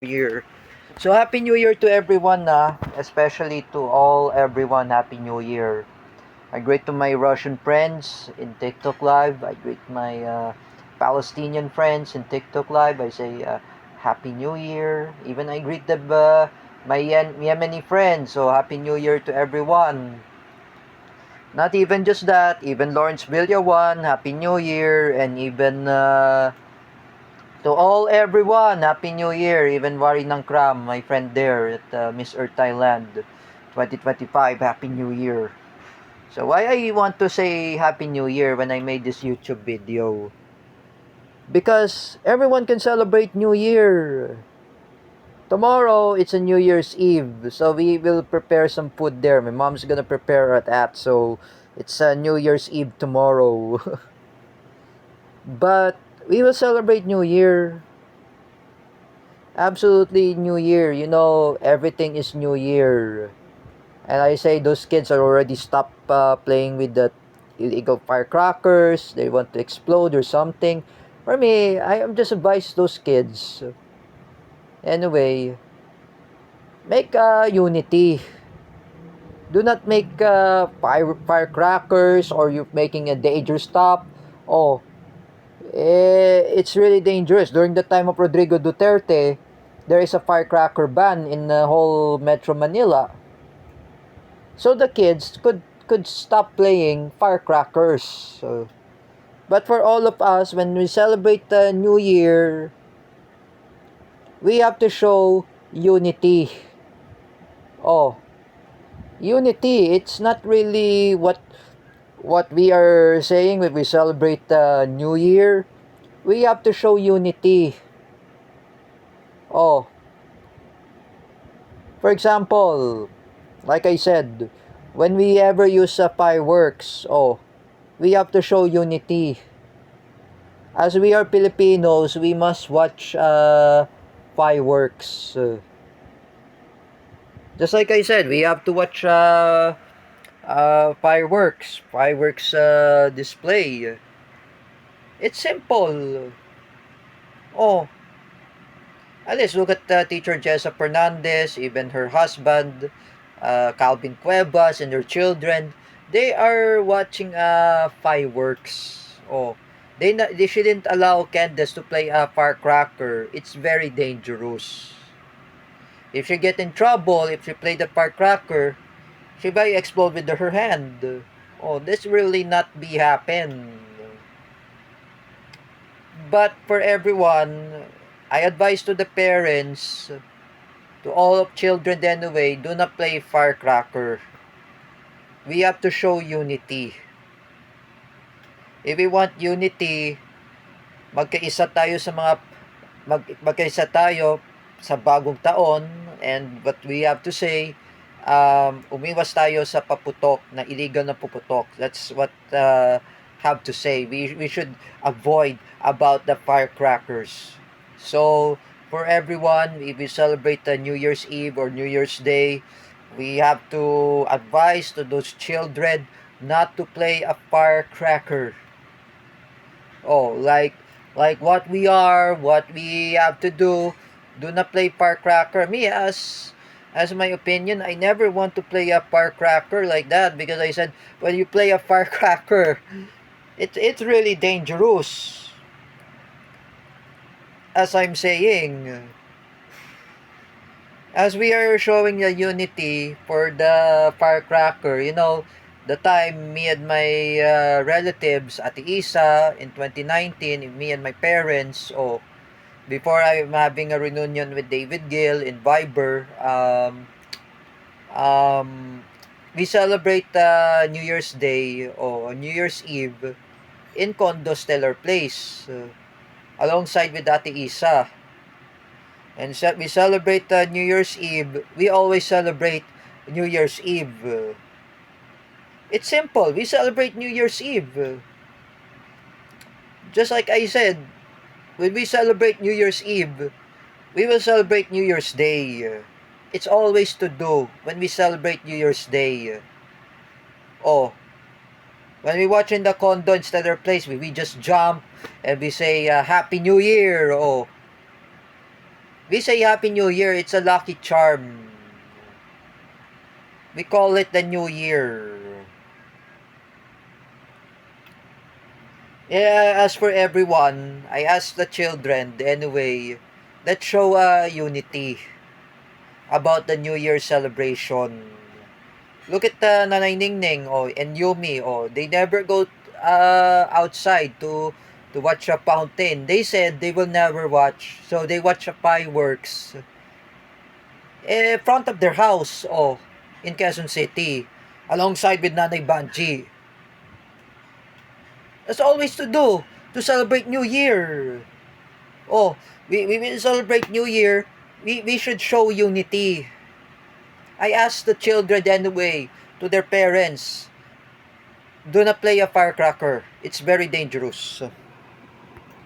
Year. So Happy New Year to everyone especially to all everyone Happy New Year. I greet to my Russian friends in TikTok Live. I greet my Palestinian friends in TikTok Live. I say Happy New Year. Even I greet my Yemeni friends. So Happy New Year to everyone. Not even just that, even Lawrence Villawan, Happy New Year, and even to all everyone, Happy New Year. Even Wari Nangkram, my friend there at Miss Earth Thailand 2025, Happy New Year. So why I want to say Happy New Year when I made this YouTube video? Because everyone can celebrate New Year. Tomorrow, it's a New Year's Eve. So we will prepare some food there. My mom's gonna prepare that. So it's a New Year's Eve tomorrow. But we will celebrate New Year. Absolutely New Year. You know, everything is New Year. And I say those kids are already stopped playing with the illegal firecrackers. They want to explode or something. For me, I am just advise those kids. Anyway, make unity. Do not make firecrackers or you making a dangerous stop. Oh, it's really dangerous. During the time of Rodrigo Duterte, there is a firecracker ban in the whole Metro Manila. So the kids could stop playing firecrackers. So, but for all of us, when we celebrate the New Year, we have to show unity. Oh, unity. It's not really what we are saying when we celebrate the New Year. We have to show unity. Oh, for example, like I said, when we ever use fireworks, oh, we have to show unity. As we are Filipinos, we must watch fireworks. Just like I said, we have to watch fireworks display. It's simple. Oh, at least look at teacher Jessa Fernandez, even her husband, Calvin Cuevas, and their children. They are watching fireworks. Oh, they shouldn't allow Candace to play a firecracker. It's very dangerous. If she get in trouble, if she play the firecracker, she might explode with her hand. Oh, this really not be happen. But for everyone, I advise to the parents, to all of children anyway, do not play firecracker. We have to show unity. If we want unity, magkaisa tayo sa mga magkaisa tayo sa bagong taon, and what we have to say, umiwas tayo sa paputok, na illegal na puputok. That's what have to say. We should avoid about the firecrackers. So for everyone, if we celebrate the New Year's Eve or New Year's Day, we have to advise to those children not to play a firecracker. Oh, like what we have to do not play firecracker. Me, as my opinion, I never want to play a firecracker like that, because I said when you play a firecracker, it's really dangerous. As I'm saying, as we are showing the unity for the firecracker, you know, the time me and my relatives at Isa in 2019, me and my parents, oh, before I'm having a reunion with David Gill in Viber, um, we celebrate New Year's Day or New Year's Eve in Condo Stellar Place, alongside with Ate Isa. And we celebrate New Year's Eve. We always celebrate New Year's Eve. It's simple. We celebrate New Year's Eve. Just like I said, when we celebrate New Year's Eve, we will celebrate New Year's Day. It's always to do when we celebrate New Year's Day. Oh, when we watch in the condo instead of place, we just jump and we say Happy New Year. Oh, We say Happy New Year, it's a lucky charm. We call it the New Year. Yeah, as for everyone, I ask the children anyway, let's show unity about the New Year celebration. Look at Nanay Ningning and Yumi. They never go outside to watch a fountain. They said they will never watch. So they watch a fireworks in front of their house in Quezon City alongside with Nanay Banji. That's always to do to celebrate New Year. Oh, we will celebrate New Year. We should show unity. I asked the children anyway to their parents, do not play a firecracker. It's very dangerous.